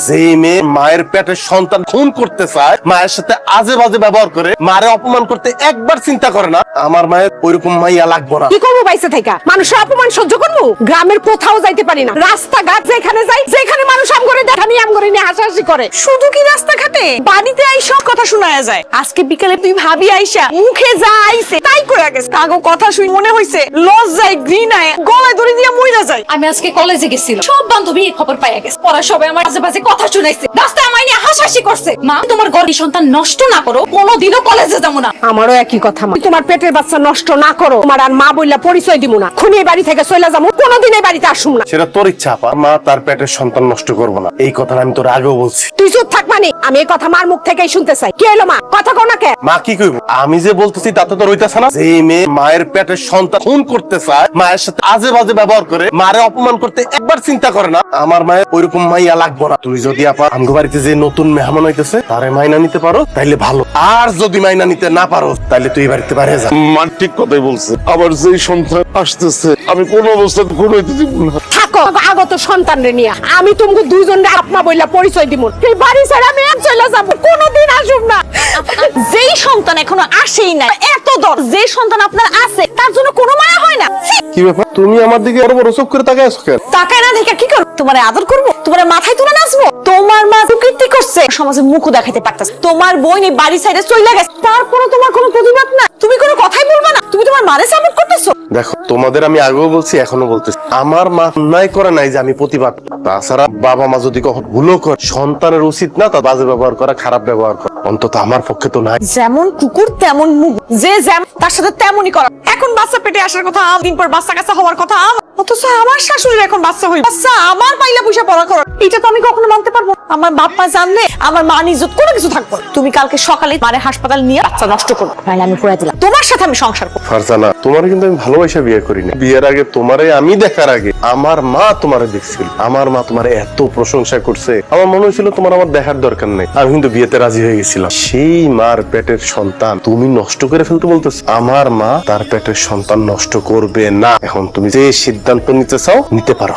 যেই মেয়ে মায়ের পেটের সন্তান খুন করতে চায়, মায়ের সাথে আজে বাজে ব্যবহার করে, মারে অপমান করতে একবার চিন্তা করে না, আমার মায়ের ওইরকম মাইয়া লাগবো না। কি করবো বাইসে থাকা? মানুষের অপমান সহ্য করবো? গ্রামের কোথাও যাইতে পারি না, রাস্তাঘাট যেখানে যাই, যেখানে মানুষ আম করে দেখা নিয়ে আম করে নিয়ে হাসাহাসি করে। শুধু কি রাস্তাঘাটে, বাড়িতে আইসব কথা শোনা যায়। আজকে বিকালে তুই ভাবি আইসা মুখে যা আইছে তাই কইরা গেছে। কাগো কথা শুই মনে হইছে লজ্জায় ঘৃণায় গলায় ধরে দিয়ে মইরা যায়। আমি আজকে কলেজে গেছিলাম, সব বান্ধবী এই খবর পাইয়া গেছে। পড়া সবাই আমার আজে বাজে কথা শুনাইছে, রাস্তায় আমায় নিয়ে হাসাহাসি করছে। মা, তোমার গর্ভী সন্তান নষ্ট না করো, কোনোদিনও কলেজে যাবো না। আমারও একই কথা মা। তোমার পেটের বাচ্চা নষ্ট না করো, তোমার আর মা বললা পরিচয় দিব না। খুনি বাড়ি থেকে চলে যাবো, কোনোদিন এই বাড়িতে আসুম না। সেটা তোর ইচ্ছা আপা, মা তার পেটের সন্তান নষ্ট করবো না, এই কথা আমি তোর আগেও বলছি। তুই চুপ থাক মানে, আমি এই কথা মার মুখ থেকেই শুনতে চাই। কি হলো মা, কথা কও না কে? মা কি কইব? আমি যে বলতেছি তাতে তোর হইতাছে না? যেই মেয়ে মায়ের পেটের সন্তান খুন করতে চায়, মায়ের সাথে আজে বাজে ব্যবহার করে, মারে অপমান করতে একবার চিন্তা করে না, আমার মায়ের ওইরকম মাইয়া লাগবো না। তুই যদি আপা আমগো বাড়িতে যে নতুন মেহমান হইতেছে তারে মাইনা নিতে পারো তাইলে ভালো, আর যদি মাইনা নিতে না পারো তাইলে তুই বাড়িতে বাইরে যা। মা ঠিক কথাই বলছে। আবার যেই সন্তান আসতেছে আমি কোনো অবস্থাতে খুন হইতে দিব না। থাকো আগত সন্তান রে নিয়া, আমি তোমাকে দুইজনে আপনা বইলা পরিচয় দিব। এই বাড়ি ছেড়ে আমি এক চলে যাবো, কোনোদিন আসুম না। যেই সন্তান এখনো আসেই নাই, এত দর যে সন্তান আপনার আছে তার জন্য কোনো মায়া হয় না। ছি! কি ব্যাপার, তুমি আমার দিকে বড় বড় চোখ করে তাকায় আছো কেন? তাকায় না দেখে কি করব? তোমারে আদর করব? তোমারে মাথায় তুলে নাচবো? তোমার মা প্রকৃতি করছে, সমাজে মুখও দেখাইতে পারতাছ। তোমার বোন এই বাড়ি সাইডে চলে গেছে, তারপরে তোমার কোনো প্রতিবাদ না, তুমি কোনো কথাই বলবা না, তুমি তোমার মারে সাপোর্ট করতেছো। দেখো, তোমাদের আমি আগেও বলছি এখনো বলতেছি, আমার মা অন্যায় করে নাই যে আমি প্রতিবাদ। তাছাড়া বাবা মা যদি কখন ভুলও করে, সন্তানের উচিত না তার বাজে ব্যবহার করা, খারাপ ব্যবহার করা, অন্তত আমার পক্ষে তো নাই। যেমন কুকুর তেমন মুখ, যে যেমন তার সাথে তেমনই করা। এখন বাচ্চা পেটে আসার কথা, দিন পর বাচ্চা কাচ্চা হওয়ার কথা, অথচ আমার শাশুড়ির এখন বাচ্চা হইবে। বাচ্চা আমার পাইলা পয়সা পড়া করো, এটা তো আমি কখনো মানতে পারবো না। আমার বাপ্পা জানলে আমার মান ইজ্জত কোনো কিছু থাকবো না। তুমি কালকে সকালে মারে হাসপাতাল নিয়ে বাচ্চা নষ্ট করো, নাহলে আমি পুরাই দিলাম। তোমার সাথে আমি সংসার করবো। ফারজানা, তোমার কিন্তু আমি ভালোবাসা বিয়ে করিনি। বিয়ের আগে তোমারে আমি দেখার আগে আমার মা তোমারে দেখছিল, আমার মা তোমারে এত প্রশংসা করছে, আমার মনে হয়েছিল তোমার আমার দেখার দরকার নেই। আমি কিন্তু বিয়েতে রাজি হয়ে গেছিলাম। সেই মার পেটের সন্তান তুমি নষ্ট করে ফেলতে বলতেছো? আমার মা তার পেটের সন্তান নষ্ট করবে না। এখন তুমি যে সিদ্ধান্ত নিতে চাও নিতে পারো।